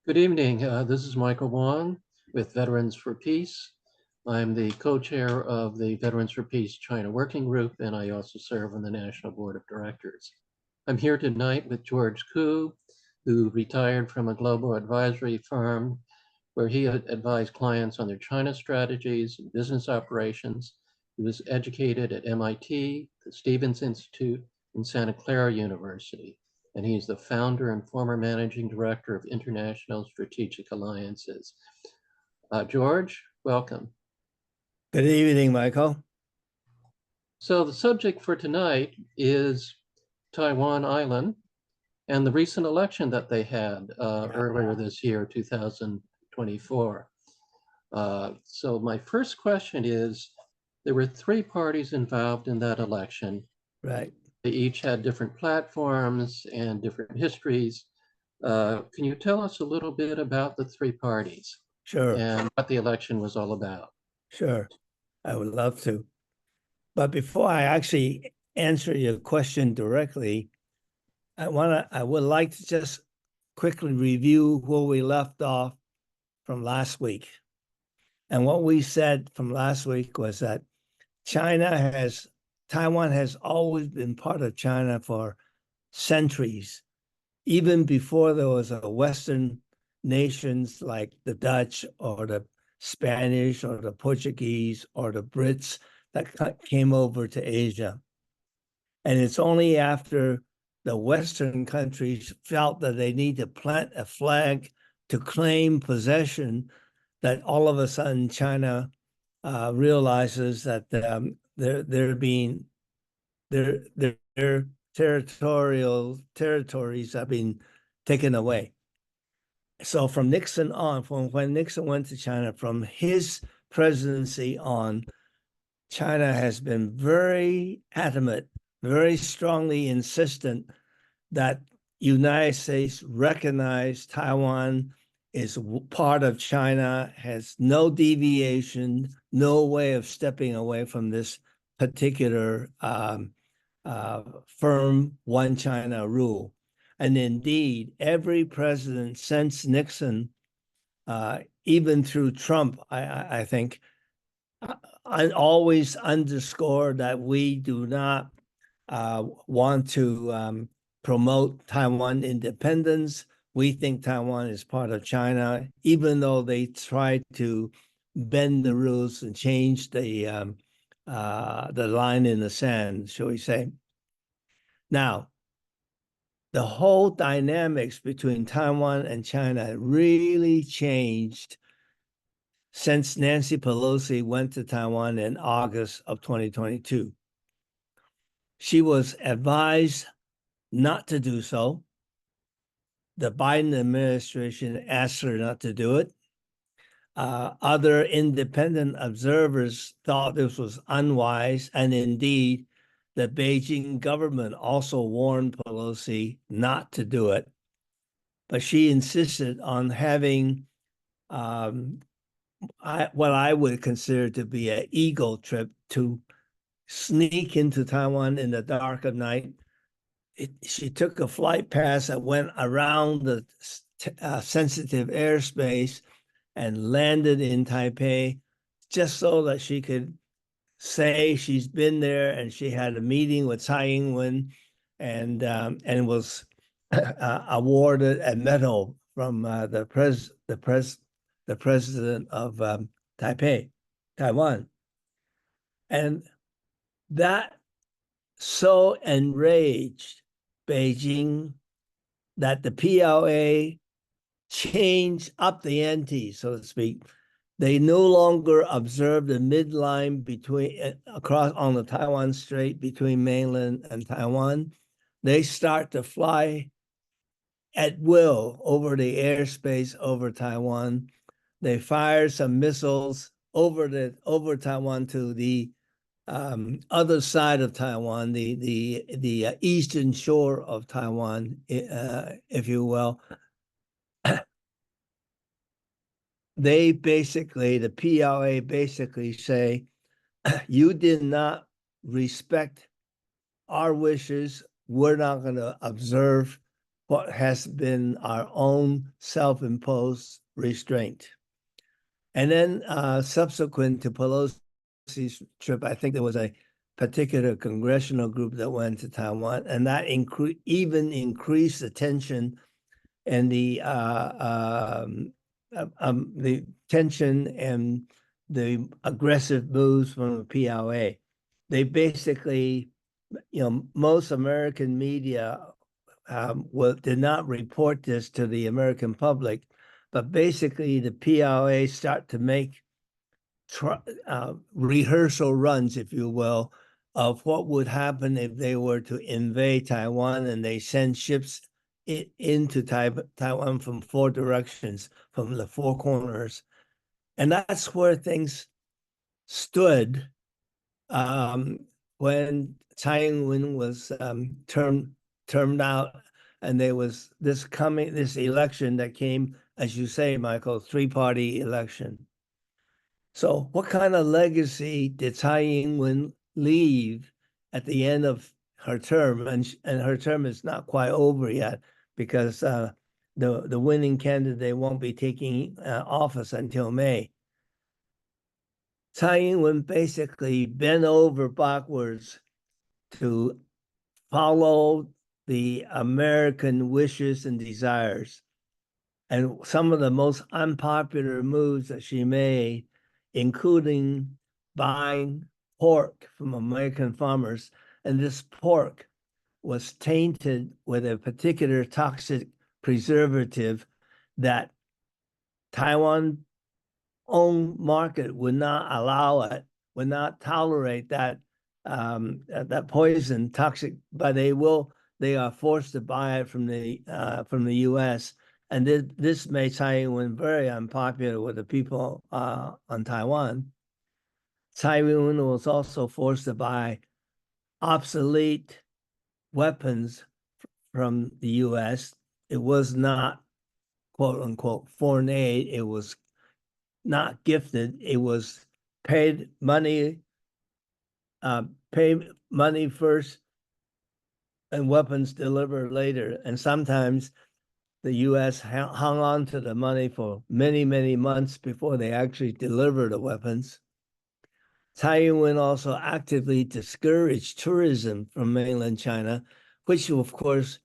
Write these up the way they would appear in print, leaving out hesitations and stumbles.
Good evening. This is Michael Wong with Veterans for Peace. I'm the co-chair of the Veterans for Peace China Working Group, and I also serve on the National Board of Directors. I'm here tonight with George Koo, who retired from a global advisory firm where he advised clients on their China strategies and business operations. He was educated at MIT, the Stevens Institute, and Santa Clara University, and he's the founder and former managing director of International Strategic Alliances. George, welcome. Good evening, Michael. So the subject for tonight is Taiwan Island and the recent election that they had earlier this year, 2024. So my first question is, there were three parties involved in that election. Right. They each had different platforms and different histories. Can you tell us a little bit about the three parties? Sure. And what the election was all about? Sure. I would love to. But before I actually answer your question directly, I would like to just quickly review where we left off from last week. And what we said from last week was that Taiwan has always been part of China for centuries, even before there was a Western nations like the Dutch or the Spanish or the Portuguese or the Brits that came over to Asia. And it's only after the Western countries felt that they need to plant a flag to claim possession that all of a sudden China realizes that their territories have been taken away. So from Nixon on, from when Nixon went to China, from his presidency on, China has been very adamant, very strongly insistent that United States recognize Taiwan is part of China, has no deviation, no way of stepping away from this particular firm one China rule. And indeed, every president since Nixon, even through Trump, I think, I always underscore that we do not want to promote Taiwan independence. We think Taiwan is part of China, even though they try to bend the rules and change the line in the sand, shall we say. Now, the whole dynamics between Taiwan and China really changed since Nancy Pelosi went to Taiwan in August of 2022. She was advised not to do so. The Biden administration asked her not to do it. Other independent observers thought this was unwise, and indeed, the Beijing government also warned Pelosi not to do it. But she insisted on having what I would consider to be an ego trip to sneak into Taiwan in the dark of night. She took a flight pass that went around the sensitive airspace and landed in Taipei just so that she could say she's been there and she had a meeting with Tsai Ing-wen and was awarded a medal from the president of Taiwan. And that so enraged Beijing that the PLA changed up the ante, so to speak. They no longer observe the midline across on the Taiwan Strait between mainland and Taiwan. They start to fly at will over the airspace over Taiwan. They fire some missiles over Taiwan to the other side of Taiwan, the eastern shore of Taiwan, if you will. The PLA basically say, you did not respect our wishes. We're not going to observe what has been our own self-imposed restraint. And then subsequent to Pelosi's trip, I think there was a particular congressional group that went to Taiwan, and that even increased the tension and the tension and the aggressive moves from the PLA. They basically, most American media did not report this to the American public, but basically the PLA start to make rehearsal runs, if you will, of what would happen if they were to invade Taiwan, and they send ships into Taiwan from four directions, from the four corners. And that's where things stood when Tsai Ing-wen was termed out, and there was this election that came, as you say, Michael, three-party election. So what kind of legacy did Tsai Ing-wen leave at the end of her term? And her term is not quite over yet, because the winning candidate won't be taking office until May. Tsai Ing-wen basically bent over backwards to follow the American wishes and desires. And some of the most unpopular moves that she made, including buying pork from American farmers, and this pork was tainted with a particular toxic preservative that Taiwan own market would not allow it, would not tolerate that poison, toxic, but they are forced to buy it from the U.S. And this made Tsai Ing-wen very unpopular with the people on Taiwan. Tsai Ing-wen was also forced to buy obsolete weapons from the U.S. It was not, quote unquote, foreign aid. It was not gifted. It was paid money first and weapons delivered later. And sometimes the U.S. hung on to the money for many, many months before they actually delivered the weapons. Tsai Ing-wen also actively discouraged tourism from mainland China, which of course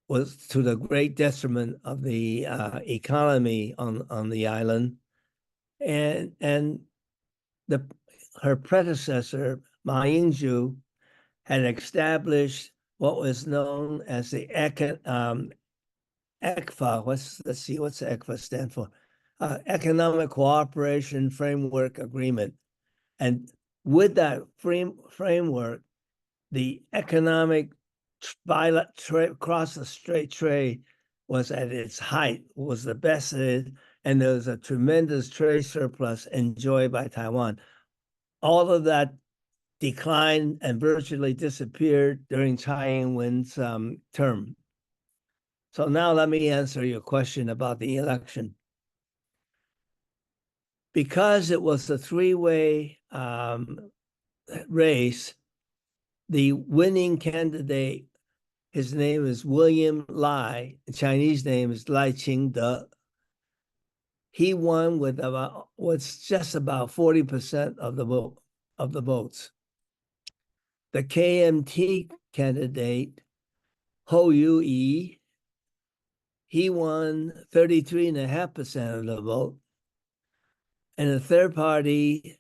was to the great detriment of the economy on the island. And her predecessor, Ma Ying-jeou, had established what was known as the ECFA. Let's see, what's the ECFA stand for? Economic Cooperation Framework Agreement. And with that framework, the economic cross-strait trade was at its height, was the best it is, and there was a tremendous trade surplus enjoyed by Taiwan. All of that declined and virtually disappeared during Tsai Ing-wen's term. So now let me answer your question about the election. Because it was a three-way race, the winning candidate, his name is William Lai, the Chinese name is Lai Ching-te. He won with just about 40% of the votes. The KMT candidate, Ho Yu-yi, he won 33.5% of the vote. And the third party,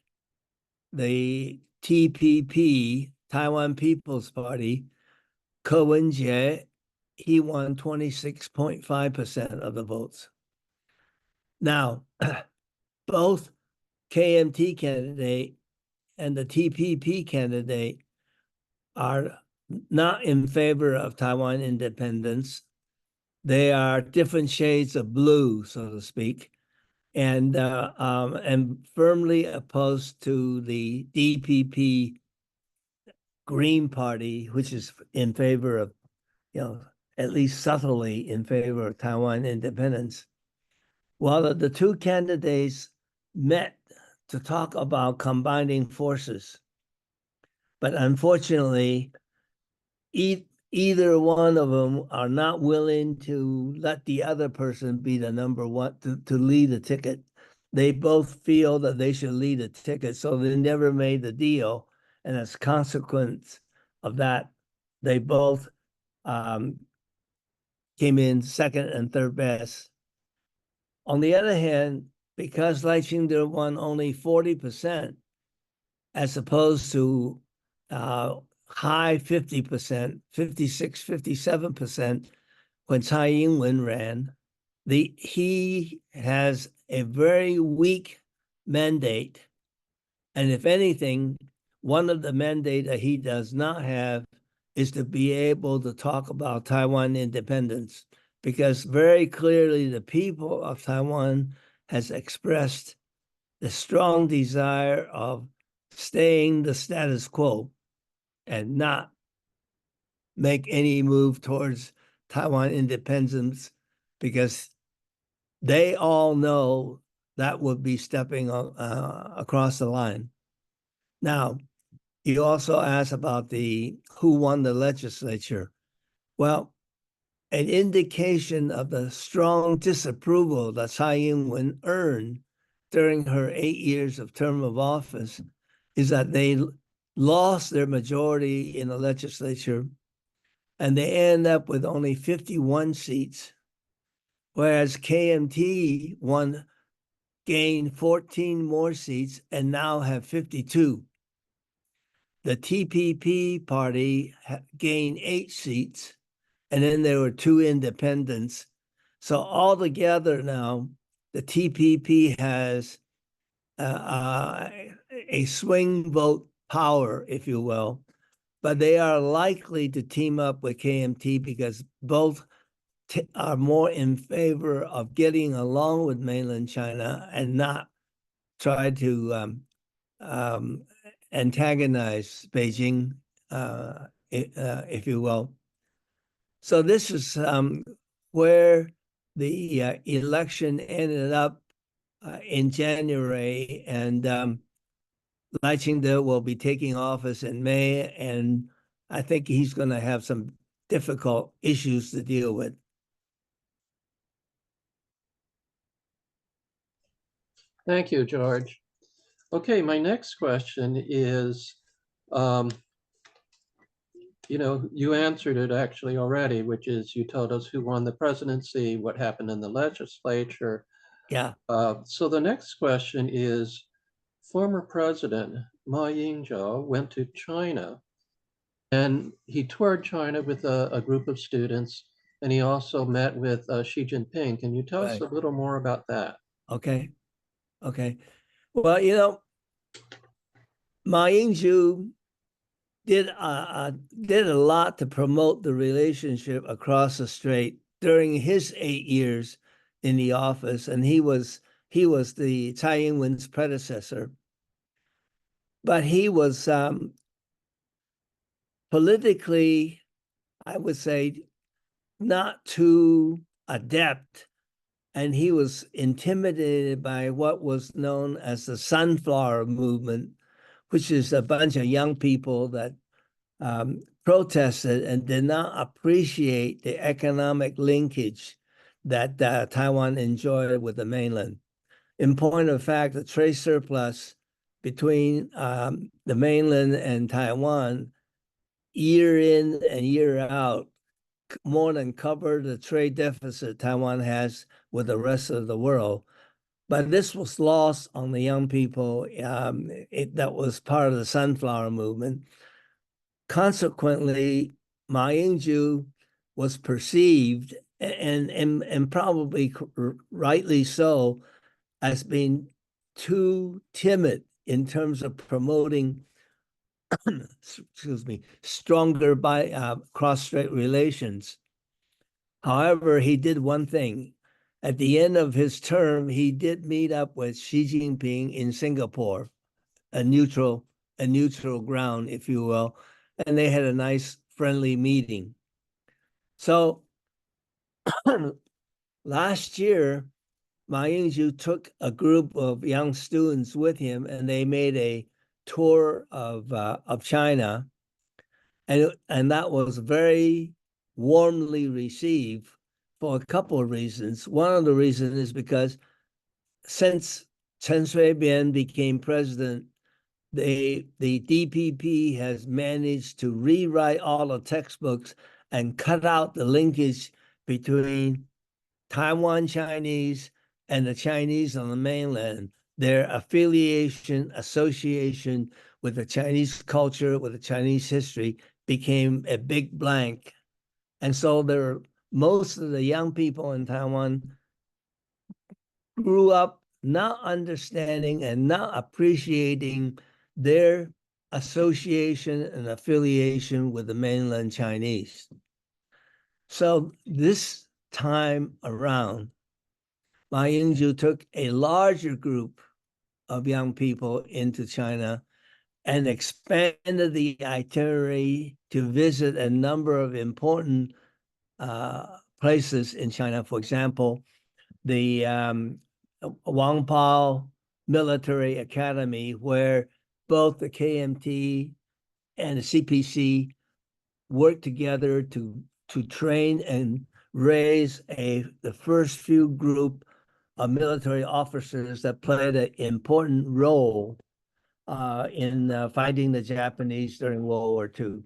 the TPP, Taiwan People's Party, Ko Wen-je, he won 26.5% of the votes. Now, both KMT candidate and the TPP candidate are not in favor of Taiwan independence. They are different shades of blue, so to speak, and firmly opposed to the DPP Green Party, which is in favor of, at least subtly in favor of Taiwan independence. Well, the two candidates met to talk about combining forces. But unfortunately, either one of them are not willing to let the other person be the number one to lead the ticket. They both feel that they should lead a ticket, so they never made the deal. And as a consequence of that, they both came in second and third best. On the other hand, because Lai Ching-te won only 40%, as opposed to high 50%, 56, 57% when Tsai Ing-wen ran, he has a very weak mandate. And if anything, one of the mandate that he does not have is to be able to talk about Taiwan independence, because very clearly the people of Taiwan has expressed the strong desire of staying the status quo and not make any move towards Taiwan independence, because they all know that would be stepping across the line. Now, you also asked about who won the legislature. Well, an indication of the strong disapproval that Tsai Ing-wen earned during her 8 years of term of office is that they lost their majority in the legislature, and they end up with only 51 seats, whereas KMT gained 14 more seats and now have 52. The TPP party gained 8 seats, and then there were 2 independents. So altogether now, the TPP has a swing vote power, if you will, but they are likely to team up with KMT because both are more in favor of getting along with mainland China and not try to antagonize Beijing, if you will. So this is where the election ended up in January, and Lai Ching-te will be taking office in May, and I think he's going to have some difficult issues to deal with. Thank you, George. Okay, my next question is, you answered it actually already, which is you told us who won the presidency, what happened in the legislature. Yeah. So the next question is, former President Ma Ying-jeou went to China, and he toured China with a group of students, and he also met with Xi Jinping. Can you tell us a little more about that? Okay. Well, Ma Ying-jeou did a lot to promote the relationship across the strait during his 8 years in the office, and he was the Tsai Ing-wen's predecessor. But he was politically, I would say, not too adept, and he was intimidated by what was known as the Sunflower Movement, which is a bunch of young people that protested and did not appreciate the economic linkage that Taiwan enjoyed with the mainland. In point of fact, the trade surplus between the mainland and Taiwan, year in and year out, more than covered the trade deficit Taiwan has with the rest of the world. But this was lost on the young people that was part of the Sunflower Movement. Consequently, Ma Ying-jeou was perceived, and probably rightly so, as being too timid in terms of promoting stronger cross-strait relations. However, he did one thing. At the end of his term, he did meet up with Xi Jinping in Singapore, a neutral ground, if you will, and they had a nice, friendly meeting. So last year, Ma Ying-jeou took a group of young students with him, and they made a tour of China. And that was very warmly received for a couple of reasons. One of the reasons is because since Chen Shui-bian became president, the DPP has managed to rewrite all the textbooks and cut out the linkage between Taiwan Chinese and the Chinese on the mainland. Their association with the Chinese culture, with the Chinese history, became a big blank. And so most of the young people in Taiwan grew up not understanding and not appreciating their association and affiliation with the mainland Chinese. So this time around, Ma Ying-jeou took a larger group of young people into China and expanded the itinerary to visit a number of important places in China. For example, the Wangpao Military Academy, where both the KMT and the CPC work together to train and raise the first few group of military officers that played an important role in fighting the Japanese during World War II.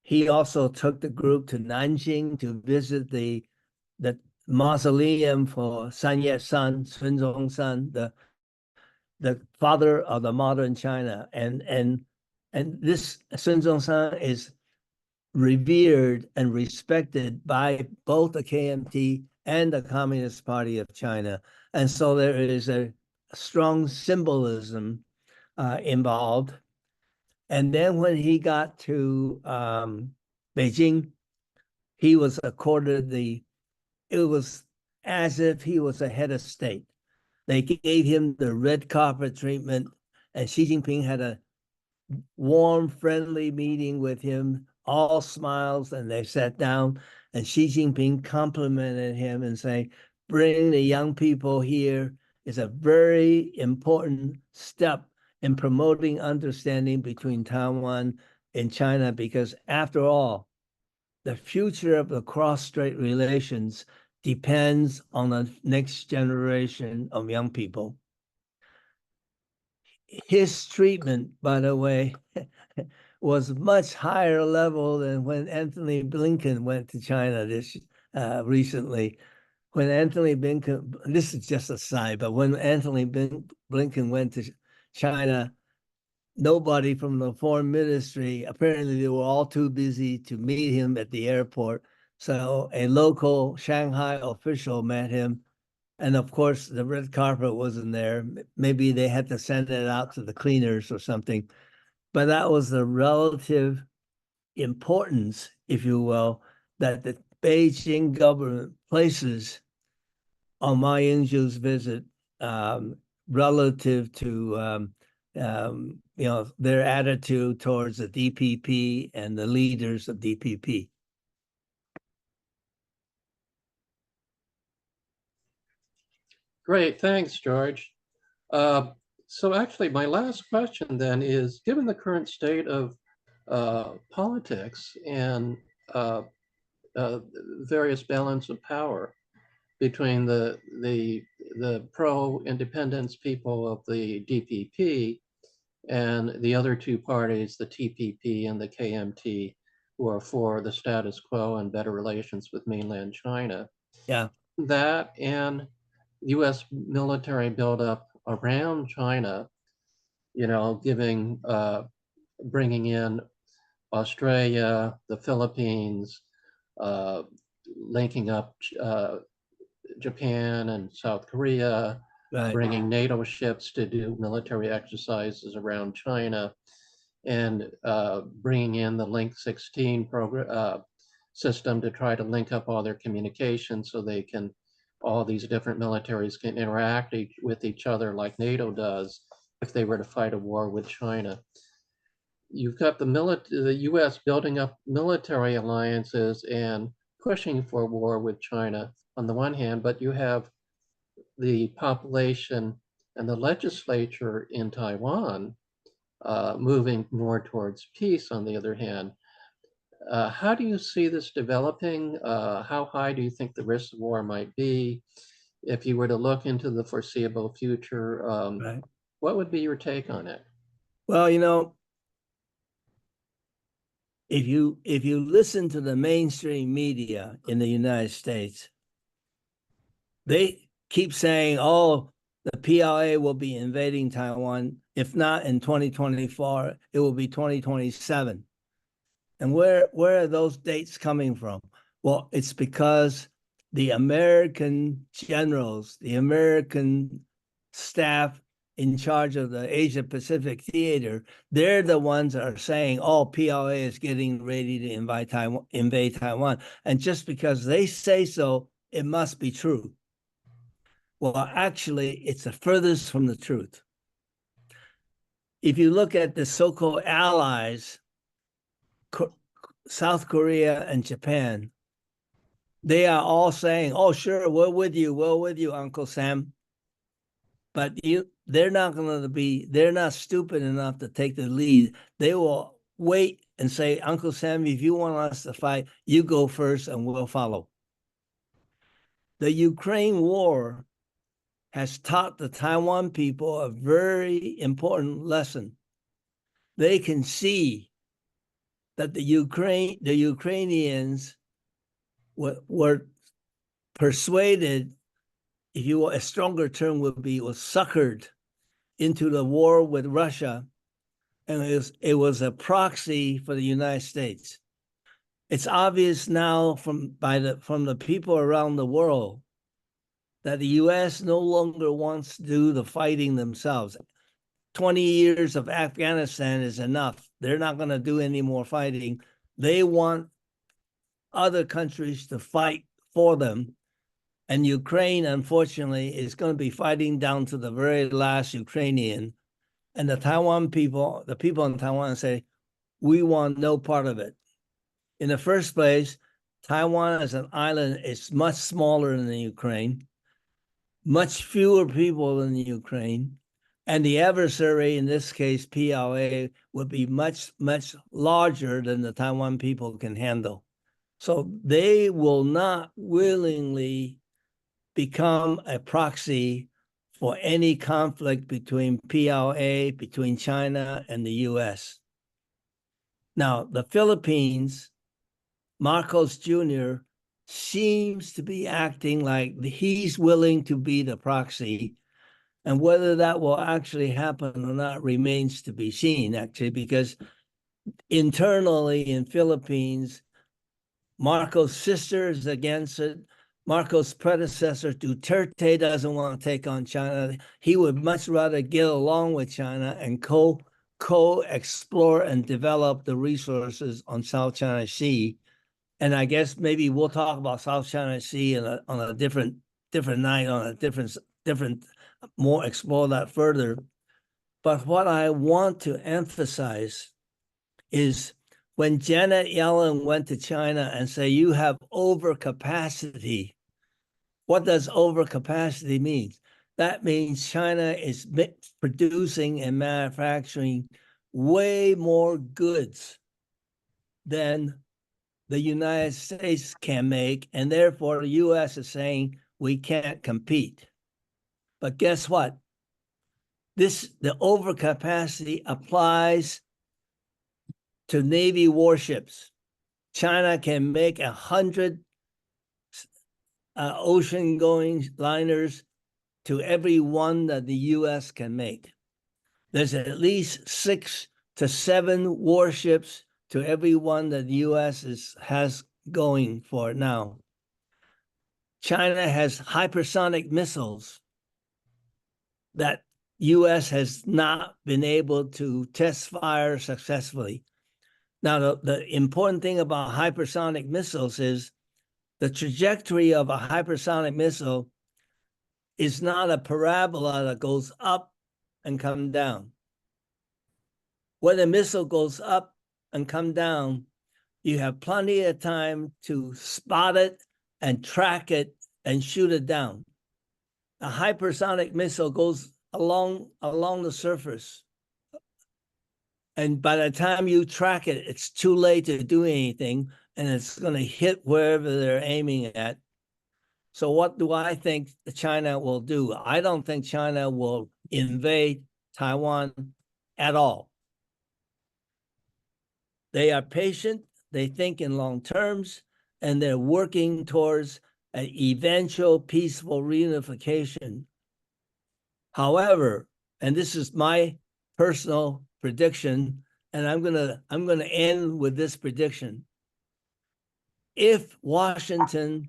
He also took the group to Nanjing to visit the mausoleum for Sun Yat-sen, Sun Zhongshan, the father of the modern China. And this Sun Zhongshan is revered and respected by both the KMT and the Communist Party of China. And so there is a strong symbolism involved. And then when he got to Beijing, he was accorded it was as if he was a head of state. They gave him the red carpet treatment, and Xi Jinping had a warm, friendly meeting with him, all smiles, and they sat down, and Xi Jinping complimented him and saying, bringing the young people here is a very important step in promoting understanding between Taiwan and China, because after all, the future of the cross-strait relations depends on the next generation of young people. His treatment, by the way, was much higher level than when Anthony Blinken went to China recently. When Anthony Blinken, this is just a side, but when Anthony Blinken went to China, nobody from the foreign ministry, apparently they were all too busy to meet him at the airport. So a local Shanghai official met him. And of course, the red carpet wasn't there. Maybe they had to send it out to the cleaners or something. But that was the relative importance, if you will, that the Beijing government places on Ma Ying-jeou's visit relative to their attitude towards the DPP and the leaders of DPP. Great, thanks, George. So actually, my last question then is, given the current state of politics and various balance of power between the pro-independence people of the DPP and the other two parties, the TPP and the KMT, who are for the status quo and better relations with mainland China. Yeah. That and US military buildup around China, bringing in Australia, the Philippines, linking up Japan and South Korea, Right. bringing NATO ships to do military exercises around China, and bringing in the Link 16 program system to try to link up all their communications so all these different militaries can interact with each other like NATO does if they were to fight a war with China. You've got the US building up military alliances and pushing for war with China on the one hand, but you have the population and the legislature in Taiwan moving more towards peace on the other hand. How do you see this developing? How high do you think the risk of war might be? If you were to look into the foreseeable future, Right. what would be your take on it? Well, if you listen to the mainstream media in the United States, they keep saying, "Oh, the PLA will be invading Taiwan. If not in 2024, it will be 2027." And where are those dates coming from? Well, it's because the American generals, the American staff in charge of the Asia Pacific theater, they're the ones that are saying, "Oh, PLA is getting ready to invade Taiwan." And just because they say so, it must be true. Well, actually, it's the furthest from the truth. If you look at the so-called allies, South Korea and Japan, they are all saying, "Oh, sure, we're with you, Uncle Sam." But they're not going to be, they're not stupid enough to take the lead. They will wait and say, "Uncle Sam, if you want us to fight, you go first and we'll follow." The Ukraine war has taught the Taiwan people a very important lesson. They can see that the Ukrainians were persuaded, if you will, a stronger term would be, was suckered into the war with Russia, and it was a proxy for the United States. It's obvious now from the people around the world that the U.S. no longer wants to do the fighting themselves. 20 years of Afghanistan is enough. They're not going to do any more fighting. They want other countries to fight for them. And Ukraine, unfortunately, is going to be fighting down to the very last Ukrainian. And the people in Taiwan say, "We want no part of it." In the first place, Taiwan as an island is much smaller than the Ukraine, much fewer people in the Ukraine, and the adversary, in this case, PLA, would be much, much larger than the Taiwan people can handle. So they will not willingly become a proxy for any conflict between PLA, between China and the US. Now, the Philippines, Marcos Jr. seems to be acting like he's willing to be the proxy. And whether that will actually happen or not remains to be seen, actually, because internally in Philippines, Marcos' sister is against it. Marcos' predecessor, Duterte, doesn't want to take on China. He would much rather get along with China and co-explore and develop the resources on South China Sea. And I guess maybe we'll talk about South China Sea on a different night, on a different more, explore that further. But what I want to emphasize is when Janet Yellen went to China and say, "You have overcapacity," what does overcapacity mean? That means China is producing and manufacturing way more goods than the United States can make, and therefore the US is saying we can't compete. But guess what? The overcapacity applies to Navy warships. China can make 100 ocean-going liners to every one that the US can make. There's at least 6 to 7 warships to every one that the US has going for it now. China has hypersonic missiles that US has not been able to test fire successfully. Now, the important thing about hypersonic missiles is the trajectory of a hypersonic missile is not a parabola that goes up and comes down. When a missile goes up and comes down, you have plenty of time to spot it and track it and shoot it down. A hypersonic missile goes along the surface And by the time you track it, it's too late to do anything, and it's going to hit wherever they're aiming at. So what do I think China will do? I don't think China will invade Taiwan at all. They are patient, they think in long terms, and they're working towards an eventual peaceful reunification. However, and this is my personal prediction, and I'm gonna end with this prediction. If Washington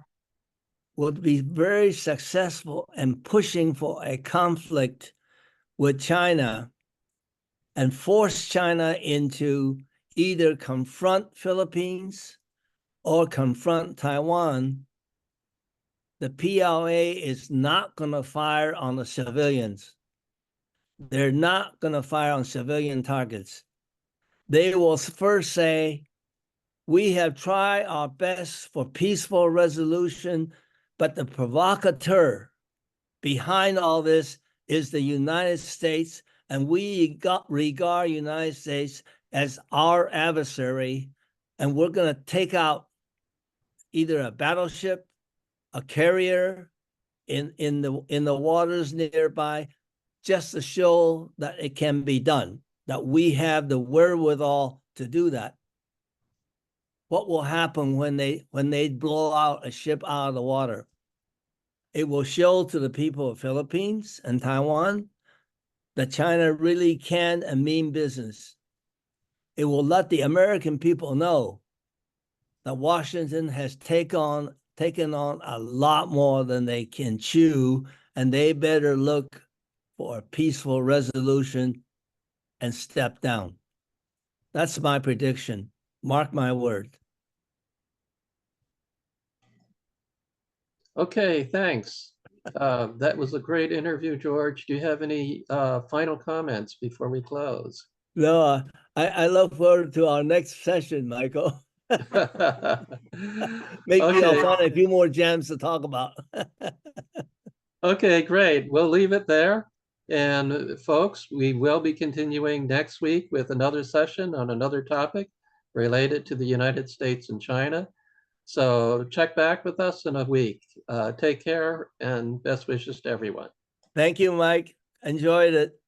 would be very successful in pushing for a conflict with China and force China into either confront Philippines or confront Taiwan, the PLA is not going to fire on the civilians. They're not going to fire on civilian targets. They will first say, we have tried our best for peaceful resolution, but the provocateur behind all this is the United States, and we regard United States as our adversary, and we're going to take out either a battleship, a carrier in the waters nearby, just to show that it can be done, that we have the wherewithal to do that. What will happen when they blow out a ship out of the water? It will show to the people of Philippines and Taiwan that China really can and mean business. It will let the American people know that Washington has taken on a lot more than they can chew, and they better look for a peaceful resolution and step down. That's my prediction. Mark my word. Okay, thanks. That was a great interview, George. Do you have any final comments before we close? No, I look forward to our next session, Michael. Maybe I'll Okay. find a few more gems to talk about. Okay, great. We'll leave it there. And folks, we will be continuing next week with another session on another topic related to the United States and China. So check back with us in a week. Take care and best wishes to everyone. Thank you, Mike. Enjoyed it.